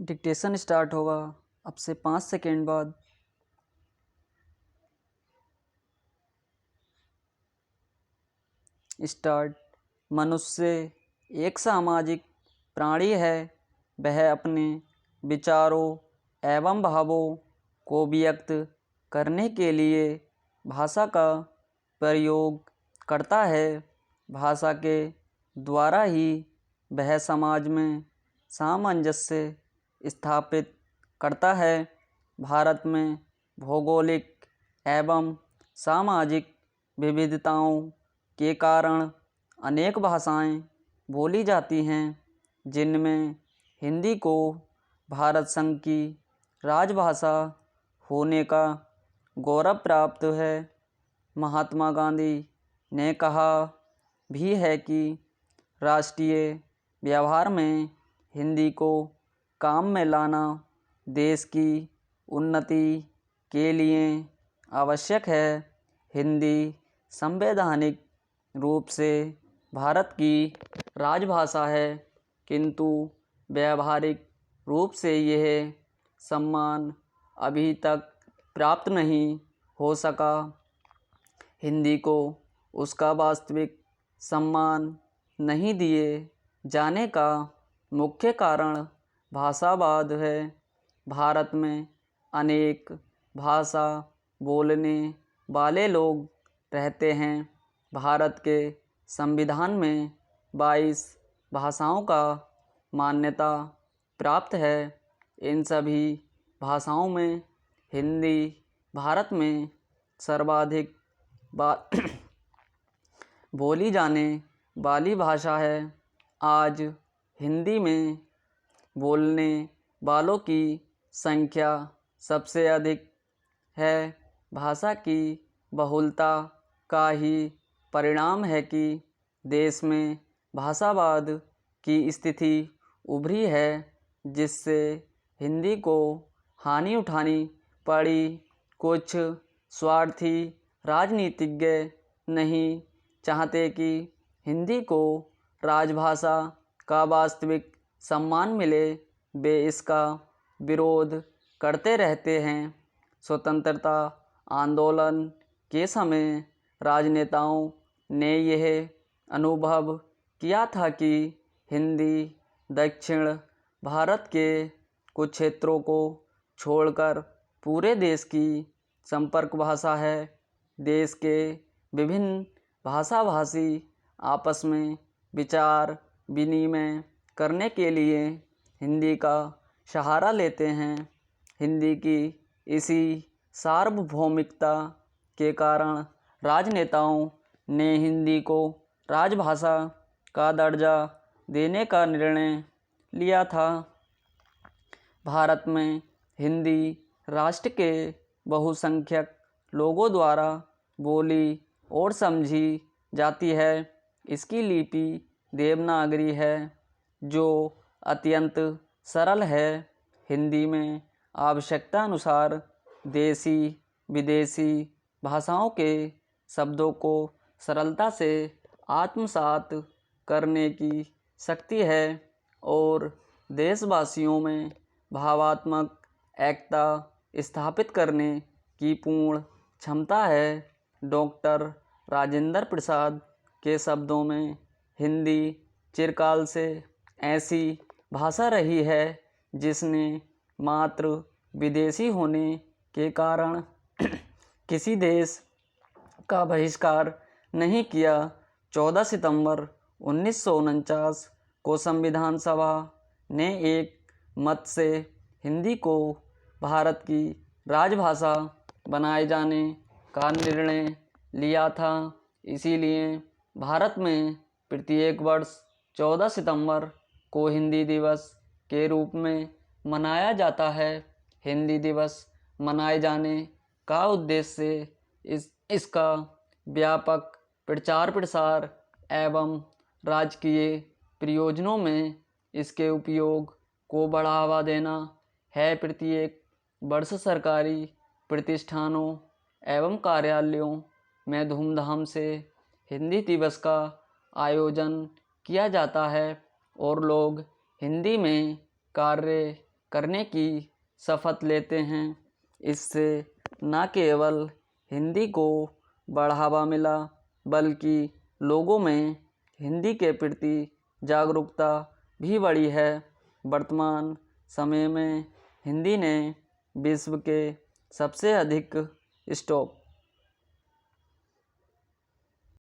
Dictation start होगा अब से 5 सेकेंड बाद। स्टार्ट। मनुष्य एक सामाजिक प्राणी है। वह अपने विचारों एवं भावों को व्यक्त करने के लिए भाषा का प्रयोग करता है। भाषा के द्वारा ही वह समाज में सामंजस्य स्थापित करता है। भारत में भौगोलिक एवं सामाजिक विविधताओं के कारण अनेक भाषाएं बोली जाती हैं, जिनमें हिंदी को भारत संघ की राजभाषा होने का गौरव प्राप्त है। महात्मा गांधी ने कहा भी है कि राष्ट्रीय व्यवहार में हिंदी को काम में लाना देश की उन्नति के लिए आवश्यक है। हिंदी संवैधानिक रूप से भारत की राजभाषा है, किंतु व्यावहारिक रूप से यह सम्मान अभी तक प्राप्त नहीं हो सका। हिंदी को उसका वास्तविक सम्मान नहीं दिए जाने का मुख्य कारण भाषावाद है। भारत में अनेक भाषा बोलने वाले लोग रहते हैं। भारत के संविधान में 22 भाषाओं का मान्यता प्राप्त है। इन सभी भाषाओं में हिंदी भारत में सर्वाधिक बोली जाने वाली भाषा है। आज हिंदी में बोलने वालों की संख्या सबसे अधिक है। भाषा की बहुलता का ही परिणाम है कि देश में भाषावाद की स्थिति उभरी है, जिससे हिंदी को हानि उठानी पड़ी। कुछ स्वार्थी राजनीतिज्ञ नहीं चाहते कि हिंदी को राजभाषा का वास्तविक सम्मान मिले। वे इसका विरोध करते रहते हैं। स्वतंत्रता आंदोलन के समय राजनेताओं ने यह अनुभव किया था कि हिंदी दक्षिण भारत के कुछ क्षेत्रों को छोड़कर पूरे देश की संपर्क भाषा है। देश के विभिन्न भाषाभाषी आपस में विचार विनिमय करने के लिए हिंदी का सहारा लेते हैं। हिंदी की इसी सार्वभौमिकता के कारण राजनेताओं ने हिंदी को राजभाषा का दर्जा देने का निर्णय लिया था। भारत में हिंदी राष्ट्र के बहुसंख्यक लोगों द्वारा बोली और समझी जाती है। इसकी लिपि देवनागरी है, जो अत्यंत सरल है। हिंदी में आवश्यकता अनुसार देसी विदेशी भाषाओं के शब्दों को सरलता से आत्मसात करने की शक्ति है और देशवासियों में भावात्मक एकता स्थापित करने की पूर्ण क्षमता है। डॉक्टर राजेंद्र प्रसाद के शब्दों में हिंदी चिरकाल से ऐसी भाषा रही है जिसने मात्र विदेशी होने के कारण किसी देश का बहिष्कार नहीं किया। 14 सितंबर 1949 को संविधान सभा ने एक मत से हिंदी को भारत की राजभाषा बनाए जाने का निर्णय लिया था। इसीलिए भारत में प्रत्येक वर्ष 14 सितंबर को हिंदी दिवस के रूप में मनाया जाता है। हिंदी दिवस मनाए जाने का उद्देश्य इसका व्यापक प्रचार प्रसार एवं राजकीय प्रयोजनों में इसके उपयोग को बढ़ावा देना है। प्रत्येक वर्ष सरकारी प्रतिष्ठानों एवं कार्यालयों में धूमधाम से हिंदी दिवस का आयोजन किया जाता है और लोग हिंदी में कार्य करने की शपथ लेते हैं। इससे न केवल हिंदी को बढ़ावा मिला बल्कि लोगों में हिंदी के प्रति जागरूकता भी बढ़ी है। वर्तमान समय में हिंदी ने विश्व के सबसे अधिक स्टॉप